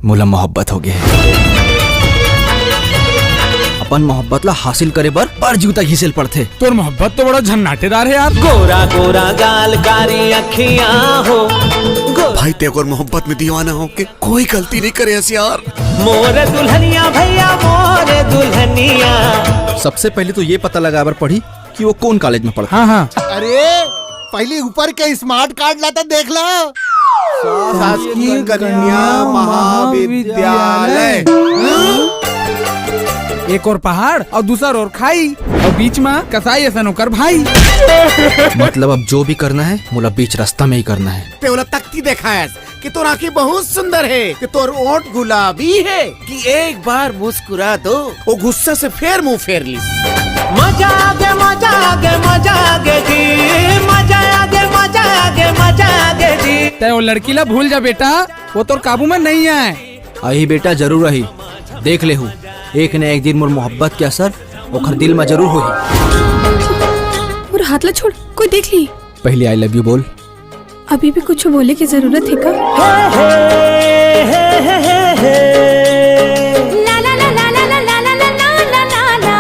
मोला मोहब्बत हो गए। अपन मोहब्बत ला हासिल करे बर जूता घिसेल पड़थे। तोर मोहब्बत तो बड़ा झन्नाटेदार है यार। गोरा गोरा गाल कारी अखियां हो भाई तेरे मोहब्बत में दीवाना हो के कोई गलती नहीं करे यार। मोर दुल्हनिया भैया मोर दुल्हनिया। सबसे पहले तो ये पता लगा बर पड़ी कि वो कौन कॉलेज में पढ़ता। हाँ। अरे पहले ऊपर के स्मार्ट कार्ड लाता देख लो। शासकीय कन्या महाविद्यालय। एक और पहाड़ और दूसरा और खाई और बीच में कसाई ऐसा नौकर भाई। मतलब अब जो भी करना है मोला बीच रास्ता में ही करना है। तेवला तख्ती देखा है कि तोर आंखें बहुत सुंदर है, कि तोर ओंठ गुलाबी है, कि एक बार मुस्कुरा दो वो गुस्सा से फिर मुंह फेर ली। मजा आगे मजा आगे मजा आगे जी, मजा आगे मजा आगे मजा आगे जी। ते वो लड़की ला भूल जा बेटा, वो तो काबू में नहीं है। आई बेटा जरूर रही, देख ले हूँ एक न एक दिन मोर मोहब्बत के असर ओखर दिल में जरूर होही। और हाथ ला छोड़, कोई देख ली। पहले आई लव यू बोल। अभी भी कुछ बोले की जरूरत है का? ला ला ला ला ला ला ला ला ला ला ला।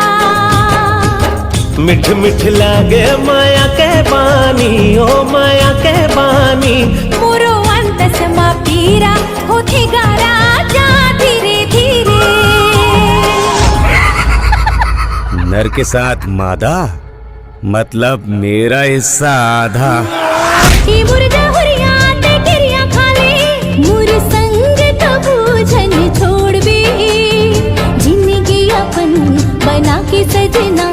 मिठ मिठ लागे माया के बानी ओ माया के बानी। मोरो अंत समा पीरा होथे गारा जा धीरे धीरे। नर के साथ मादा मतलब मेरा हिस्सा आधा। ई मुर्गा हुरिया ते गिरिया खाले मुर संग तबू झन छोड़ बे। जिंदगी अपन बना के सजना